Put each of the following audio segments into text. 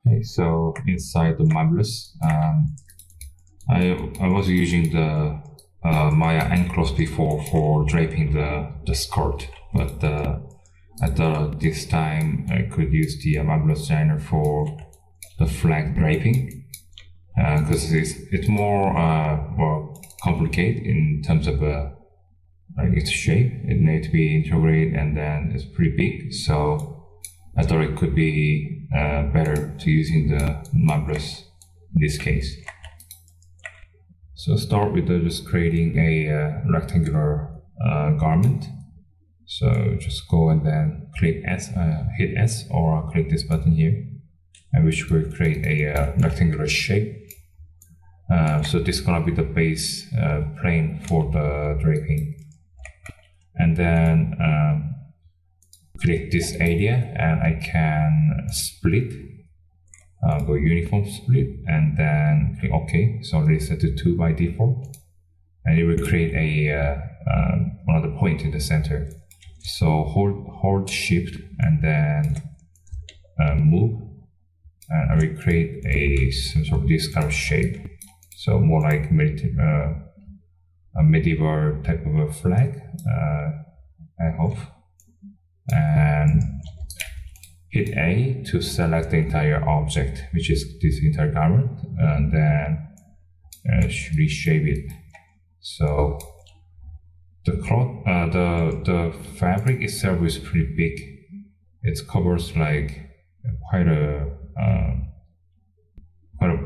Okay, so inside the Marvelous, I was using the Maya Enclosed before for draping the skirt, but I thought this time I could use the Marvelous Designer for the flag draping because it's more complicated in terms of like its shape. It needs to be integrated and then it's pretty big, so I thought it could be better to using the Marvelous in this case. So start with just creating a rectangular garment. So just go and then click S, hit S, or click this button here, and which will create a rectangular shape. So this is gonna be the base plane for the draping, and then click this area, and I can split. Go uniform split, and then click OK. So already set to 2 by default, and it will create a another point in the center. So hold Shift and then move, and I will create some sort of this kind of shape. So more like a medieval type of a flag, I hope. And hit A to select the entire object, which is this entire garment, and then reshape it. So the cloth, the fabric itself is pretty big. It covers like quite a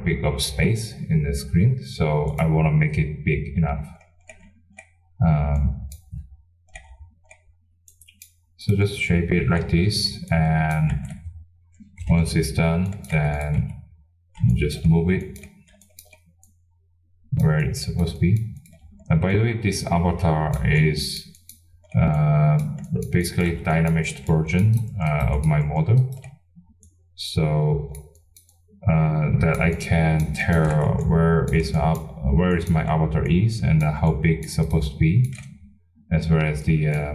big of space in the screen. So I want to make it big enough. So just shape it like this, and once it's done, then just move it where it's supposed to be. And by the way, this avatar is basically a dynameshed version of my model, so that I can tell where is my avatar is and how big it's supposed to be, as well as the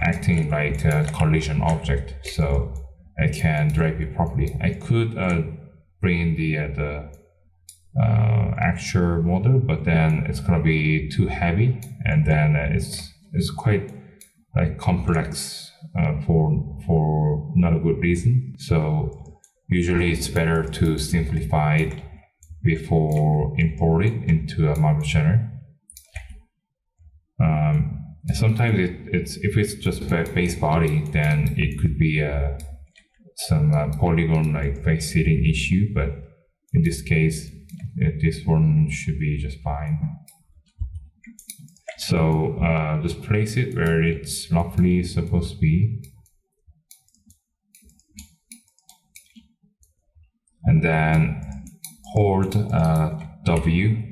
acting like a collision object, so I can drape it properly. I could bring in the actual model, but then it's gonna be too heavy, and then it's quite like complex for not a good reason. So usually it's better to simplify it before import it into a Marvelous Designer. Sometimes if it's just base body, then it could be some polygon like face seating issue, but in this case, this one should be just fine. So just place it where it's roughly supposed to be, and then hold W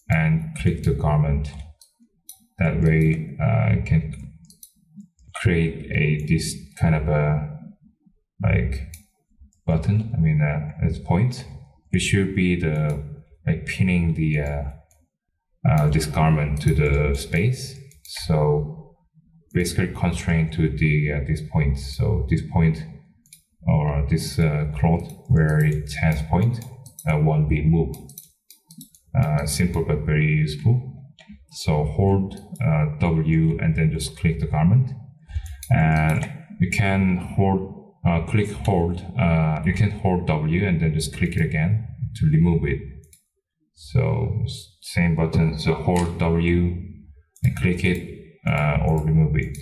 and click the garment. That way, I can create this kind of a like button. I mean, as point, which should be the like pinning the this garment to the space. So basically constrained to the this point. So this point or this cloth where it has point won't be moved. Simple but very useful. So hold W and then just click the garment, and you can hold you can hold W and then just click it again to remove it. So same button, so hold W and click it or remove it.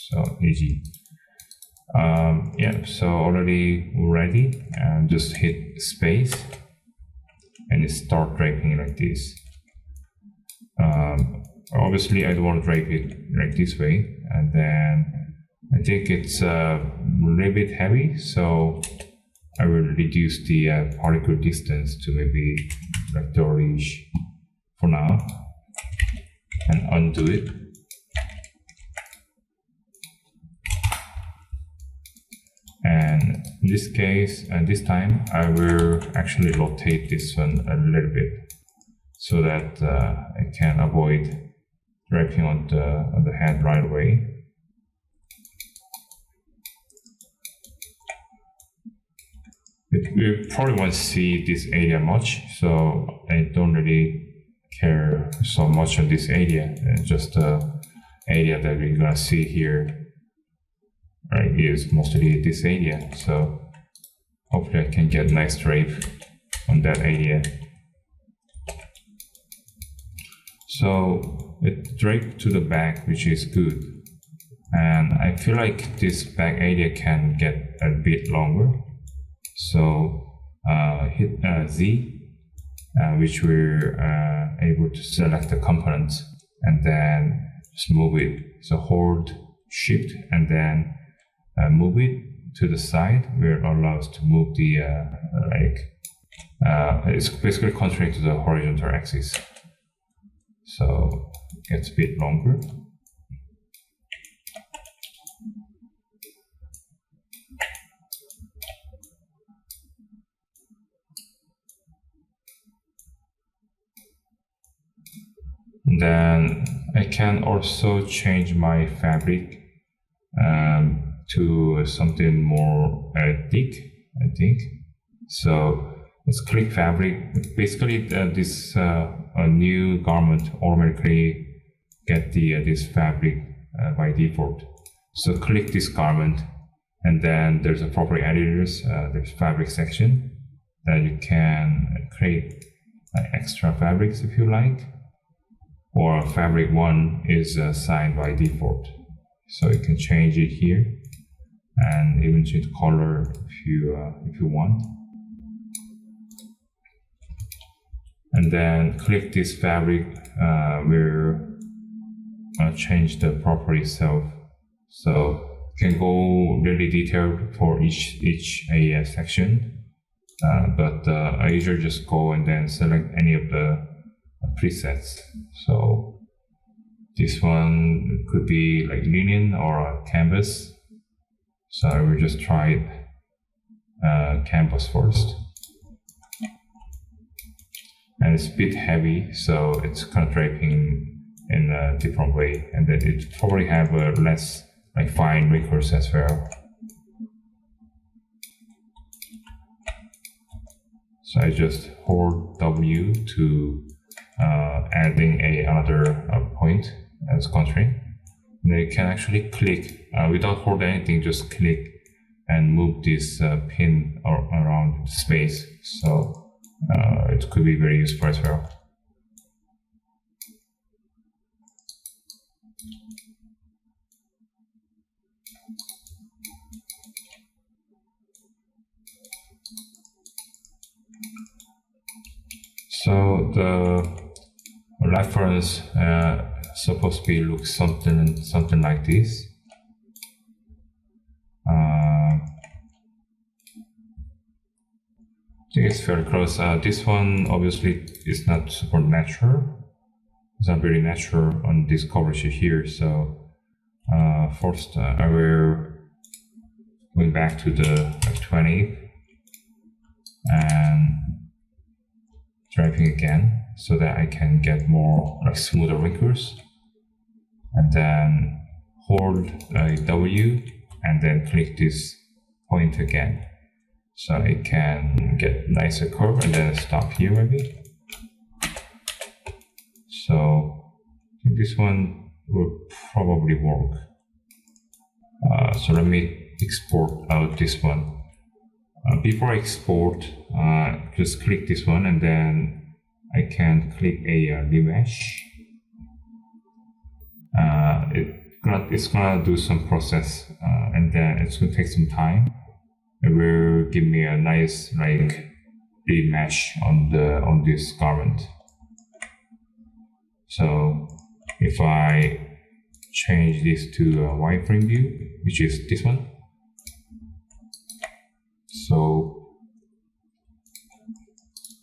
So easy. Yeah, so already ready, and just hit space and start draping like this. Obviously I don't want to drape it like this way, and then I think it's a little bit heavy, so I will reduce the particle distance to maybe like 30-ish for now, and undo it. And in this case, and this time, I will actually rotate this one a little bit so that I can avoid draping on the head right away. you probably won't see this area much, so I don't really care so much on this area. Just the area that we're gonna see here, right, is mostly this area. So hopefully I can get nice drape on that area. So it draped to the back, which is good. And I feel like this back area can get a bit longer. So hit Z, which we're able to select the component and then just move it. So hold Shift and then move it to the side. We're allowed to move the it's basically constrained to the horizontal axis. So it gets a bit longer. Then I can also change my fabric to something more thick, I think. So let's click fabric. Basically, this a new garment automatically get this fabric by default. So click this garment, and then there's a property editors. There's fabric section. Then you can create extra fabrics if you like. Or fabric 1 is assigned by default. So you can change it here and even change the color if you want. And then click this fabric, we're gonna change the property itself. So you can go really detailed for each AES section, but I usually just go and then select any of the presets. So this one could be like linen or a canvas. So I will just try canvas first. And it's a bit heavy, so it's kind of draping in a different way, and then it probably have less like fine wrinkles as well. So I just hold W to adding another point as constraint. And you can actually click without holding anything, just click and move this pin around the space. So it could be very useful as well. So the reference supposed to be look something like this. I think it's very close. This one obviously is not super natural. It's not very natural on this coverage here. So first I will go back to the 20 and draping again so that I can get more like smoother wrinkles. And then hold W and then click this point again. So it can get nicer curve and then stop here maybe. So I think this one will probably work. So let me export out this one. Before I export, just click this one and then I can click a remesh. It's gonna do some process and then it's gonna take some time. It will give me a nice like remesh on this garment. So if I change this to a wireframe view, which is this one. So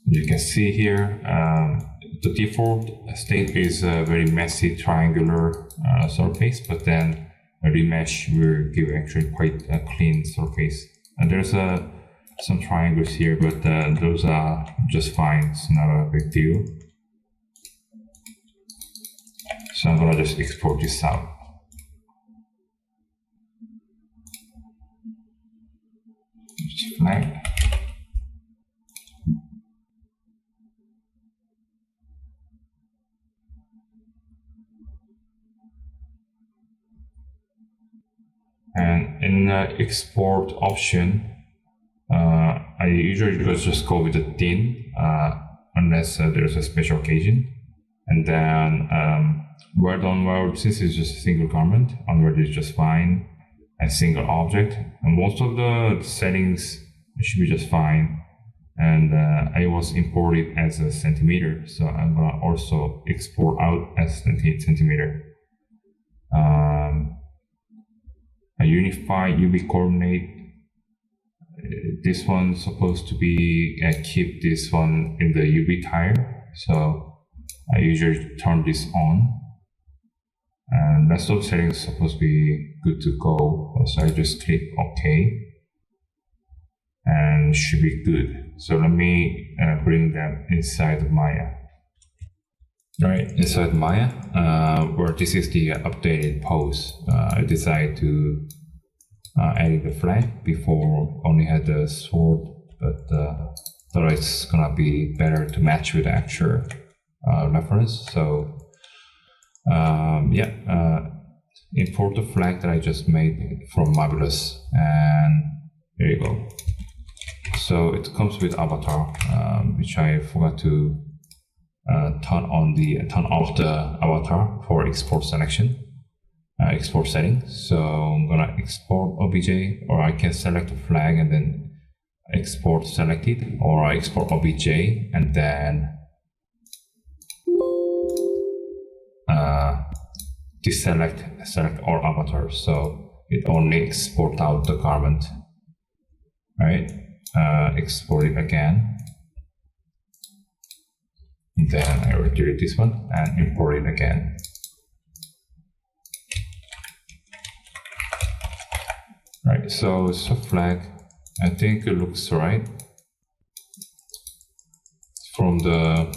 you can see here the default state is a very messy triangular surface, but then a remesh will give actually quite a clean surface. And there's some triangles here, but those are just fine. It's not a big deal. So I'm gonna just export this out. Just flag. And in the export option, I usually just go with the thin, unless there's a special occasion. And then word on word, since it's just a single garment, onward is just fine. A single object, and most of the settings should be just fine. And I was imported as a centimeter, so I'm gonna also export out as centimeter. A unified UV coordinate. This one's supposed to be keep this one in the UV tire, so I usually turn this on. And rest of the settings are supposed to be good to go, so I just click OK and should be good. So let me bring them inside of Maya. All right, inside Maya, where this is the updated pose. I decided to add the flag. Before only had the sword, but thought it's gonna be better to match with the actual reference. So import the flag that I just made from Marvelous, and there you go. So it comes with avatar, which I forgot to turn off the avatar for export selection, export settings. So I'm gonna export OBJ, or I can select the flag and then export selected, or I export OBJ and then select all avatars, so it only export out the garment. Right, export it again, and then I will delete this one and import it again. Right, so it's a flag. I think it looks right from the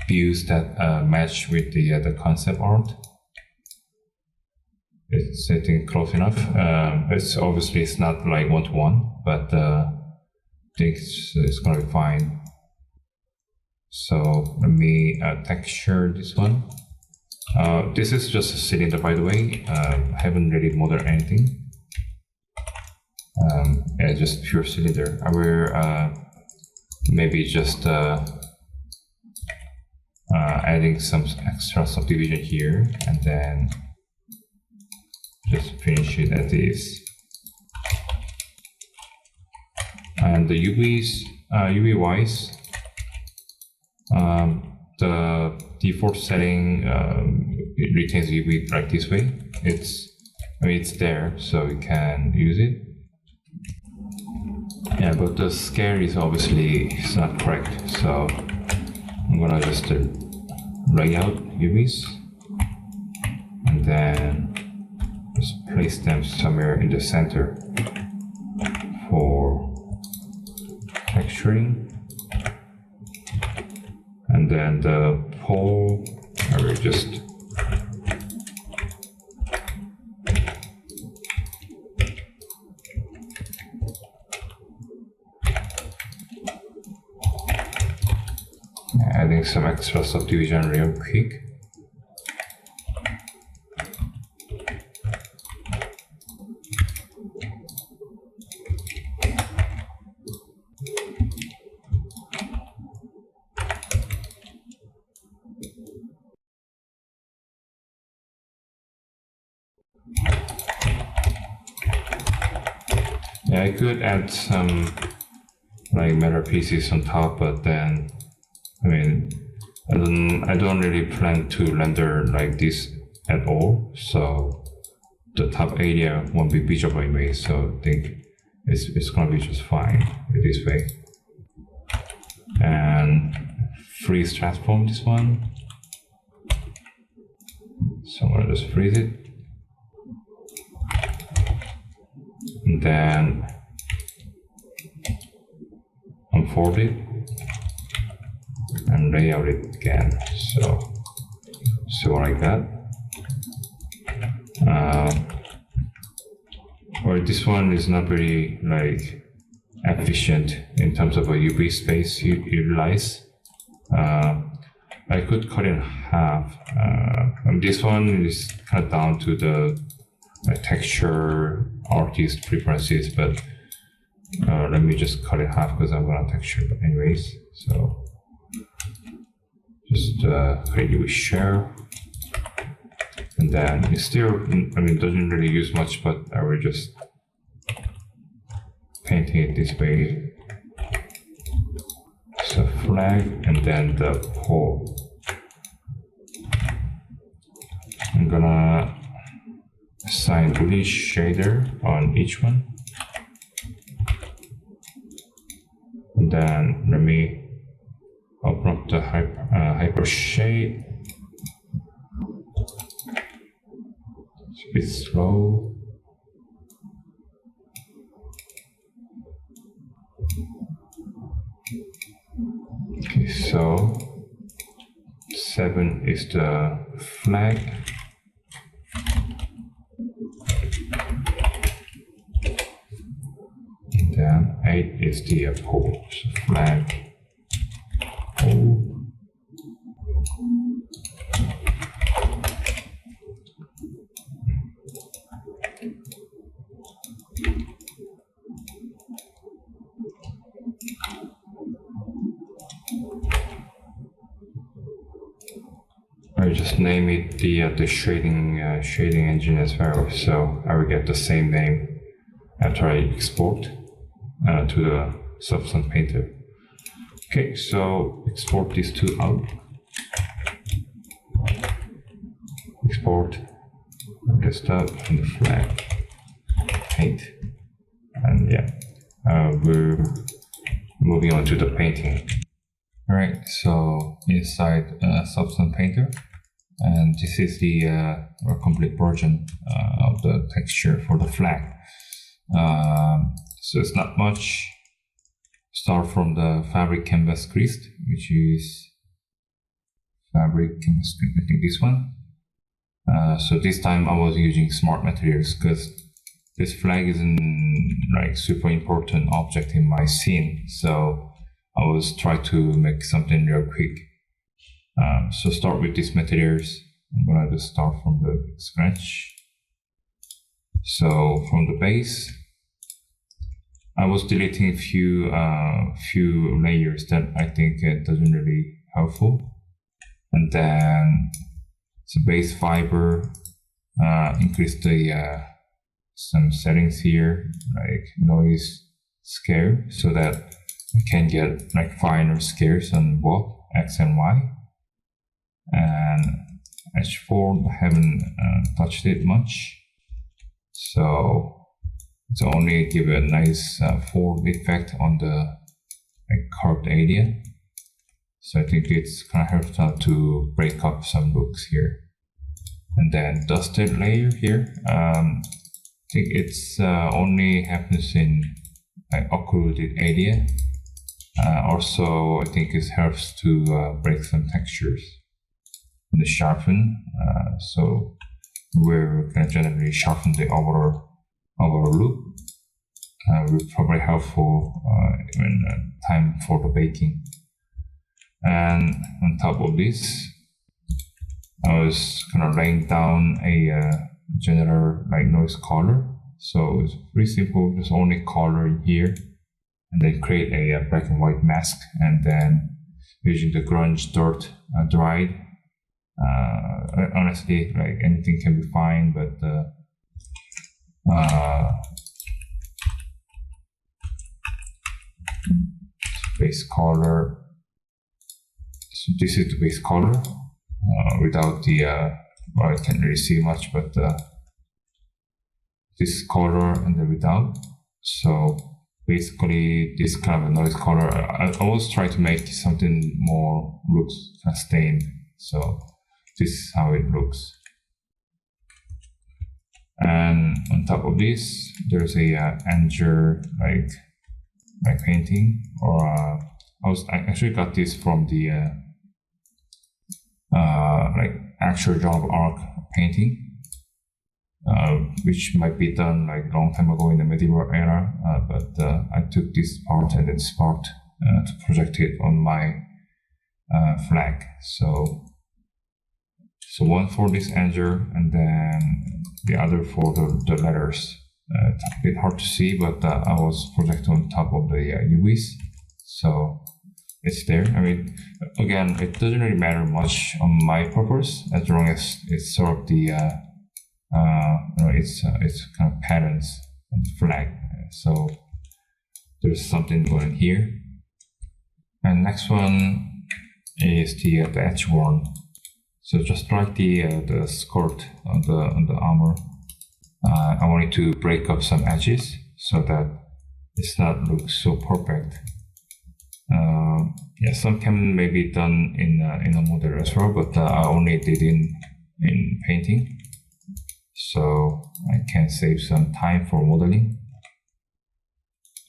views that match with the concept art. It's sitting close enough. It's obviously it's not like 1-to-1, but I think it's gonna be fine. So let me texture this one. This is just a cylinder, by the way. I haven't really modeled anything. Yeah, just pure cylinder. I will maybe just adding some extra subdivision here, and then just finish it as is. And the UV wise, the default setting it retains UV like this way. It's there, so you can use it. Yeah, but the scale is obviously it's not correct, so I'm gonna just lay out UVs and then just place them somewhere in the center for texturing. And then the pole, I will just adding some extra subdivision real quick. Yeah, I could add some like metal pieces on top, but then I mean I don't really plan to render like this at all, so the top area won't be visible anyway, so I think it's gonna be just fine this way. And freeze transform this one, so I'm gonna just freeze it. And then unfold it and lay out it again, so like that. Or this one is not very like efficient in terms of a UV space you utilize. I could cut it in half. And this one is kind of down to the texture artist preferences, but let me just cut it half because I'm gonna texture but anyways. So just create with share, and then it's still, I mean, doesn't really use much, but I will just painting it this way. So flag and then the pole. I'm gonna assign release shader on each one. And then let me open up the hyper shade. It's a bit slow. Okay, so 7 is the flag. And then 8 is the pole. So flag, pole. I just name it the shading engine as well, so I will get the same name after I export to the Substance Painter. Okay, so export these two out. Export desktop and the flag, paint, and yeah, we're moving on to the painting. All right, so inside Substance Painter, and this is the complete version of the texture for the flag. So it's not much. Start from the fabric canvas crease, which is fabric canvas crease, I think this one. So this time I was using smart materials because this flag isn't like super important object in my scene. So I was trying to make something real quick. So start with these materials. I'm gonna just start from the scratch. So from the base, I was deleting a few layers that I think it doesn't really helpful. And then the base fiber, increase the some settings here, like noise scale, so that I can get like finer scales on both X and Y. And H4, I haven't touched it much, so it's only give a nice fold effect on the like curved area. So I think it's kind of helpful to break up some looks here. And then dusted layer here, I think it's only happens in like occluded area. Also, I think it helps to break some textures in the sharpen. So we're gonna generally sharpen the overall look. Will probably helpful in time for the baking. And on top of this, I was kind of laying down a general like noise color. So it's pretty simple, just only color in here, and then create a black and white mask, and then using the grunge dirt dried. Honestly, like anything can be fine, but base color. So this is the base color without the well, I can't really see much, but this color and then without. So basically, this kind of a noise color. I always try to make something more looks kind of stained. So this is how it looks. And on top of this, there's a Anger like painting, or I actually got this from the like actual Joan of Arc painting, which might be done like long time ago in the medieval era, but I took this part and this part to project it on my flag. So one for this Anger, and then the other for the letters. It's a bit hard to see, but I was projecting on top of the UVs, so it's there. I mean, again, it doesn't really matter much on my purpose as long as it's sort of the it's kind of patterns on the flag. So there's something going here. And next one is the edge one. So just like the skirt on the armor, I wanted to break up some edges so that it's not look so perfect. Yeah, some can maybe done in a model as well, but I only did in painting, so I can save some time for modeling.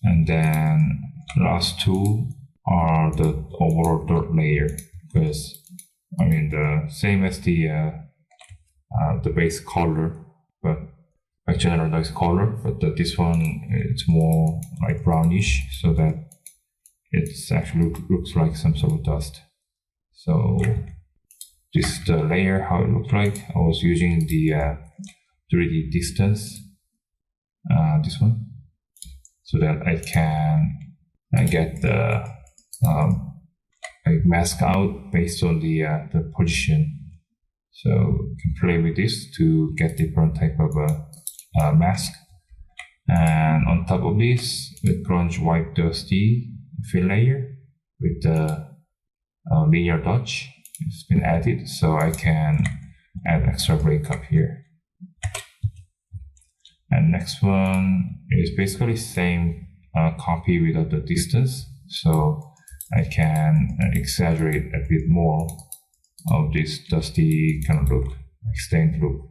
And then last two are the overall dirt layer, because I mean the same as the base color, but like generalized color, but this one it's more like brownish, so that it's actually looks like some sort of dust. So this is the layer, how it looks like. I was using the 3D distance, this one, so that I can get the mask out based on the position. So you can play with this to get different type of mask. And on top of this, the grunge white dusty fill layer with the linear dodge. It's been added, so I can add extra breakup here. And next one is basically same copy without the distance, so I can exaggerate a bit more of this dusty kind of look, like stained look.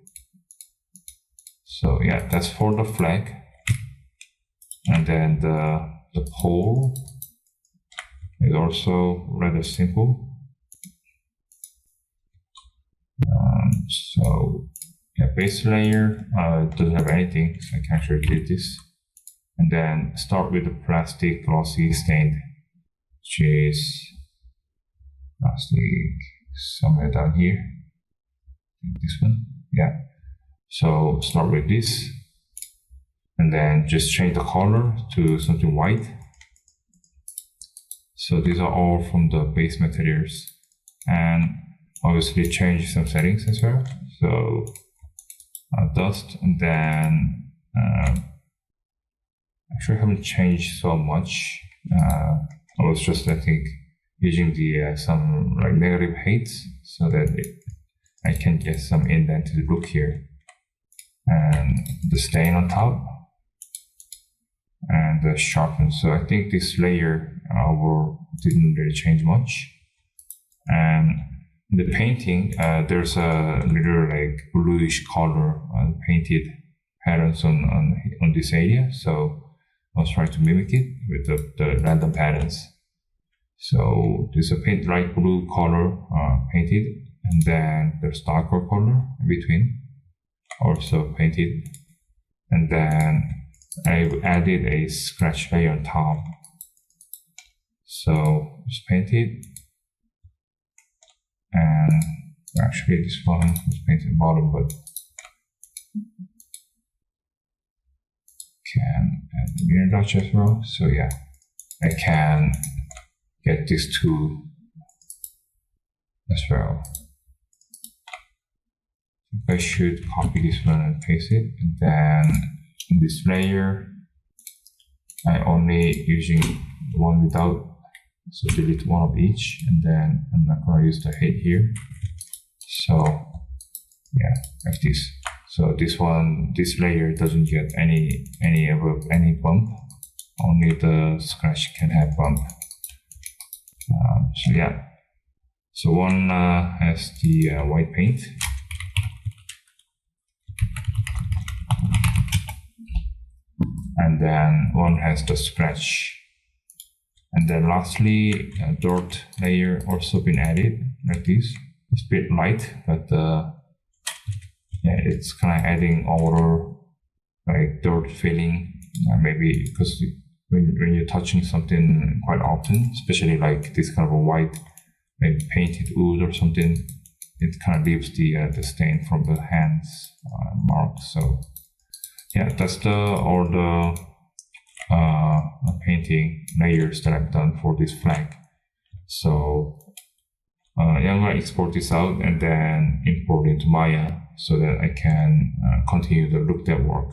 So yeah, that's for the flag. And then the pole is also rather simple. So yeah, base layer doesn't have anything, so I can actually delete this. And then start with the plastic glossy stained, which is plastic somewhere down here. This one, yeah. So start with this, and then just change the color to something white. So these are all from the base materials, and obviously change some settings as well. So dust, and then actually I haven't changed so much. I was just, I think, using the some like negative heights so that I can get some indented look here, and the stain on top, and the sharpen. So I think this layer didn't really change much. And in the painting, there's a little like bluish color painted patterns on this area. So I was trying to mimic it with the random patterns. So there's a light blue color painted, and then there's darker color in between, also painted. And then I've added a scratch layer on top. So it's painted, and actually this one was painted bottom, but can add the mirror dodge as well. So yeah, I can get these two as well. I should copy this one and paste it, and then in this layer I only using the one without, so delete one of each, and then I'm not going to use the height here. So yeah, like this. So this layer doesn't get any bump. Only the scratch can have bump. So yeah. So one has the white paint. And then one has the scratch. And then lastly, a dirt layer also been added like this. It's a bit light, but yeah, it's kind of adding outer like dirt feeling. Maybe because when you're touching something quite often, especially like this kind of a white, maybe painted wood or something, it kind of leaves the stain from the hands mark. So yeah, that's all the painting layers that I've done for this flag. So I'm gonna export this out and then import into Maya so that I can continue to look that work.